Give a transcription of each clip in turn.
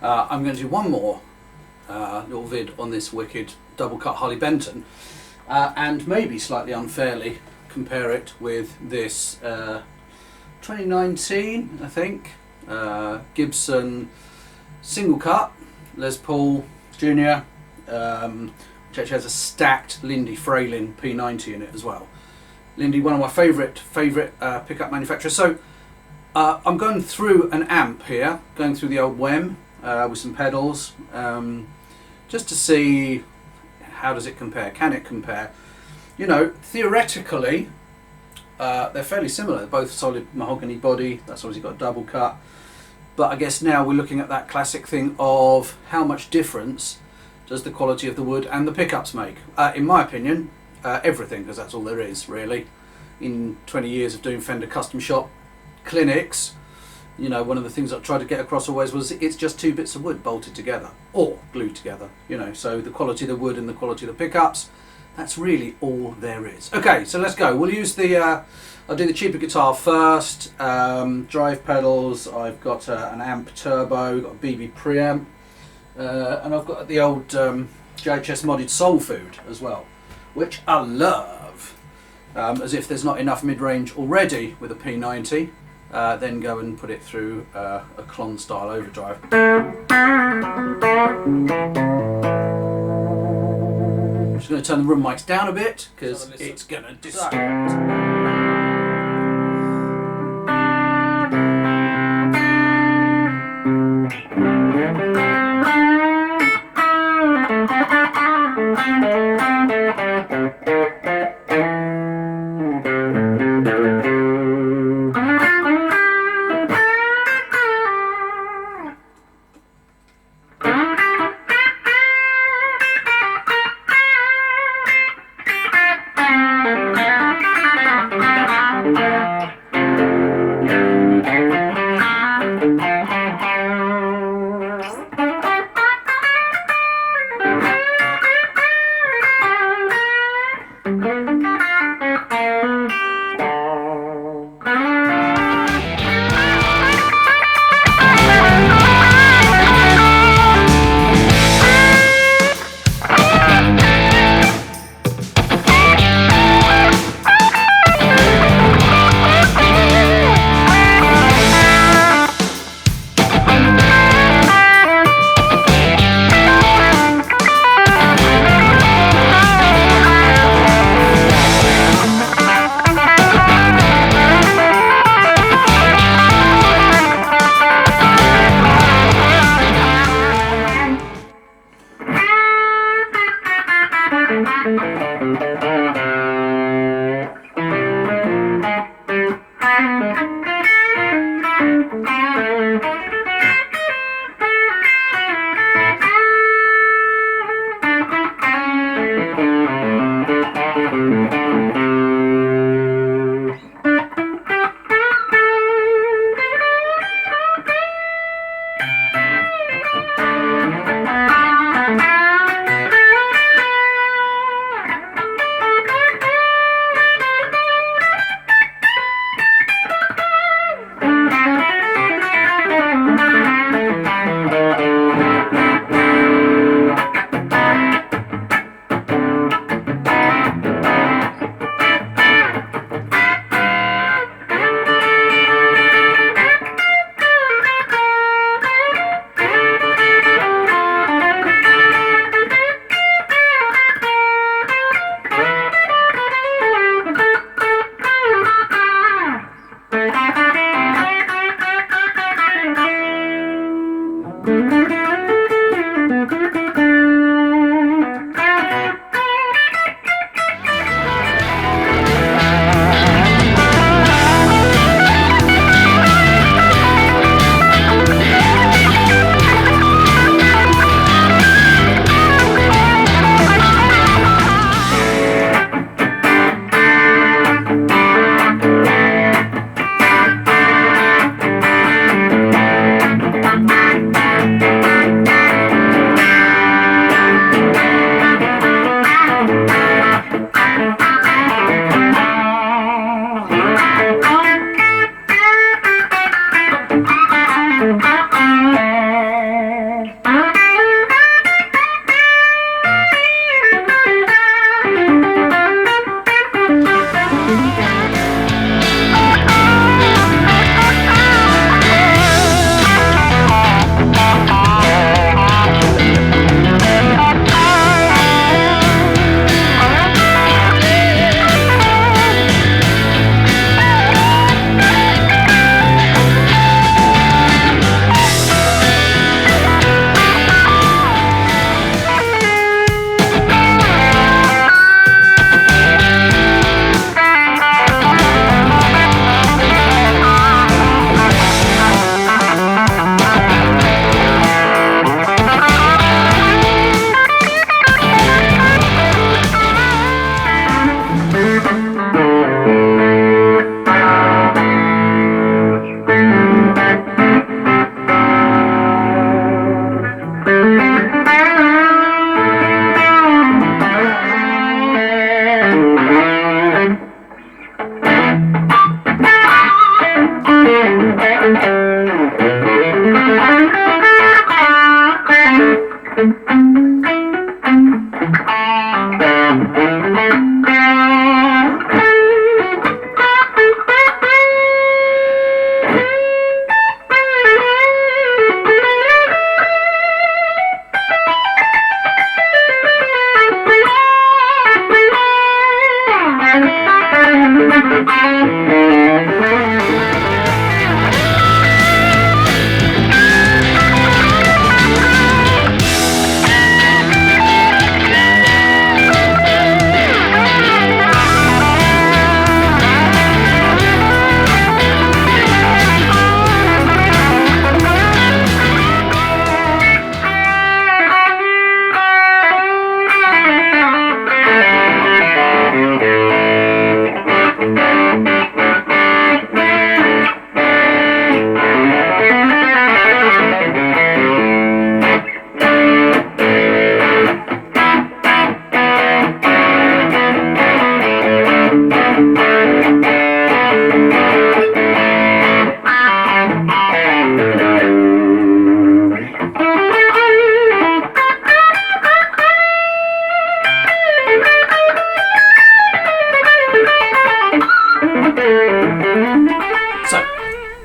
I'm going to do one more little vid on this wicked double cut Harley Benton, and maybe slightly unfairly compare it with this 2019, I think, Gibson single cut Les Paul Jnr, which actually has a stacked Lindy Fralin P90 in it as well. Lindy, one of my favourite pickup manufacturers. So I'm going through an amp here, going through the old WEM with some pedals, just to see how does it compare. Can it compare? You know, theoretically, they're fairly similar. They're both solid mahogany body. That's obviously got a double cut. But I guess now we're looking at that classic thing of how much difference does the quality of the wood and the pickups make. In my opinion, everything, because that's all there is really. In 20 years of doing Fender custom shop clinics, you know, one of the things I tried to get across always was it's just two bits of wood bolted together or glued together, you know, so the quality of the wood and the quality of the pickups, that's really all there is. Okay, so let's go. We'll use the I'll do the cheaper guitar first. Drive pedals, I've got an amp turbo, got a BB preamp, and I've got the old JHS modded Soul Food as well, which I love. As if there's not enough mid-range already with a P90, then go and put it through a clon style overdrive. I'm just going to turn the room mics down a bit because it's going to distract.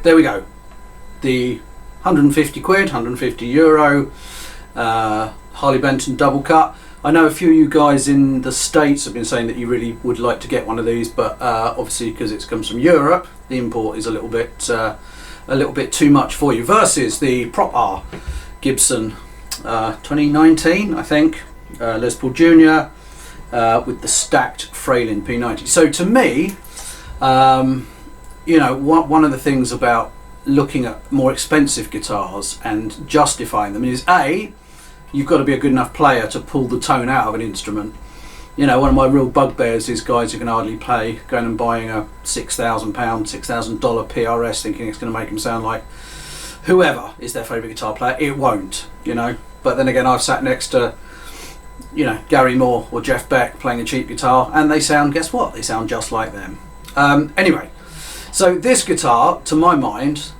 There we go. The 150 quid, 150 euro Harley Benton double cut. I know a few of you guys in the States have been saying that you really would like to get one of these, but obviously because it comes from Europe, the import is a little bit too much for you. Versus the Prop R Gibson 2019, I think, Les Paul Jnr. With the stacked Fralin P90. So to me, you know, one of the things about looking at more expensive guitars and justifying them is A, you've got to be a good enough player to pull the tone out of an instrument. You know, one of my real bugbears is guys who can hardly play going and buying a £6,000, $6,000 PRS thinking it's going to make them sound like whoever is their favourite guitar player. It won't, you know. But then again, I've sat next to, you know, Gary Moore or Jeff Beck playing a cheap guitar, and they sound, guess what? They sound just like them. Anyway, so this guitar, to my mind,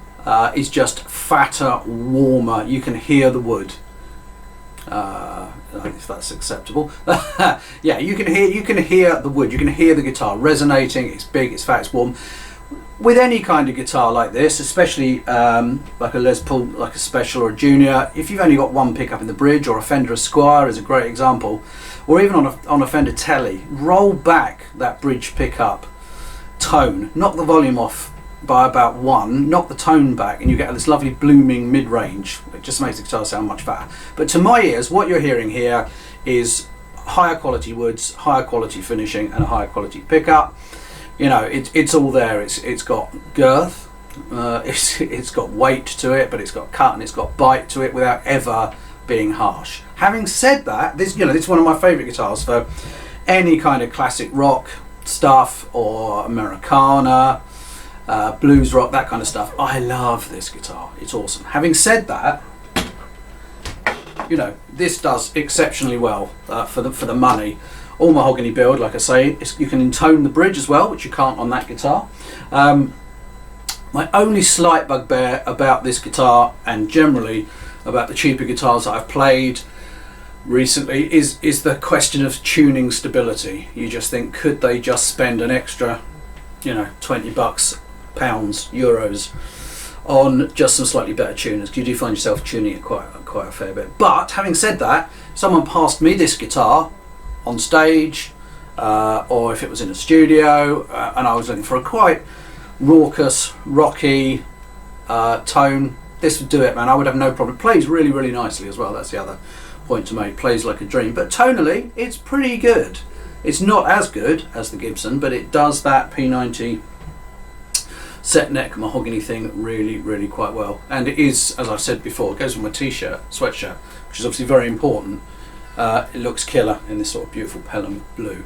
is just fatter, warmer. You can hear the wood. If that's acceptable. Yeah, you can hear the wood. You can hear the guitar resonating. It's big, it's fat, it's warm. With any kind of guitar like this, especially like a Les Paul, like a Special or a Junior, if you've only got one pickup in the bridge, or a Fender Esquire is a great example, or even on a Fender Telly, roll back that bridge pickup tone, knock the volume off by about 1, knock the tone back, and you get this lovely blooming mid-range. It just makes the guitar sound much fatter. But to my ears, what you're hearing here is higher quality woods, higher quality finishing, and a higher quality pickup. You know, it's all there. It's got girth, it's got weight to it, but it's got cut and it's got bite to it without ever being harsh. Having said that, this is one of my favourite guitars for any kind of classic rock stuff or Americana, blues rock, that kind of stuff. I love this guitar. It's awesome. Having said that, you know, this does exceptionally well for the money. All mahogany build, like I say. You can intone the bridge as well, which you can't on that guitar. My only slight bugbear about this guitar, and generally about the cheaper guitars that I've played recently, is the question of tuning stability. You just think, could they just spend an extra, you know, 20 bucks, pounds, euros on just some slightly better tuners? You do find yourself tuning it quite a fair bit. But having said that, someone passed me this guitar on stage, or if it was in a studio, and I was looking for a quite raucous, rocky tone, this would do it, man. I would have no problem. It plays really, really nicely as well. That's the other point to make. Plays like a dream. But tonally, it's pretty good. It's not as good as the Gibson, but it does that P90 set neck mahogany thing really, really quite well. And it is, as I've said before, it goes with my t-shirt, sweatshirt, which is obviously very important. It looks killer in this sort of beautiful Pelham blue.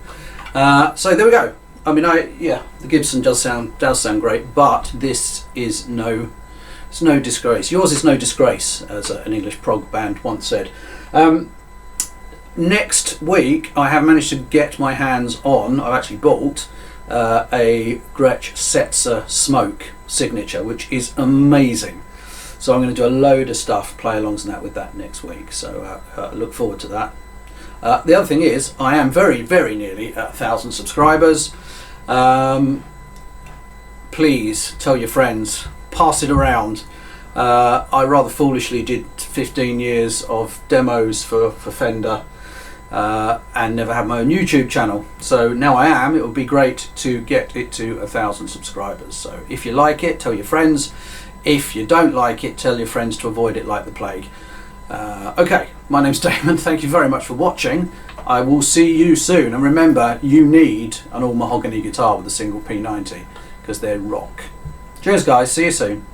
So there we go. I mean, the Gibson does sound great, but this is it's no disgrace. Yours is no disgrace, as an English prog band once said. Next week, I have managed to get my hands on. I've actually bought a Gretsch Setzer Smoke signature, which is amazing. So I'm going to do a load of stuff, play-alongs and that with that next week. So look forward to that. The other thing is, I am very, very nearly at 1,000 subscribers. Please tell your friends, pass it around. I rather foolishly did 15 years of demos for Fender and never had my own YouTube channel. So now I am. It would be great to get it to 1,000 subscribers. So if you like it, tell your friends. If you don't like it, tell your friends to avoid it like the plague. Okay, my name's Damon. Thank you very much for watching. I will see you soon. And remember, you need an all mahogany guitar with a single P90 because they're rock. Cheers guys, see you soon.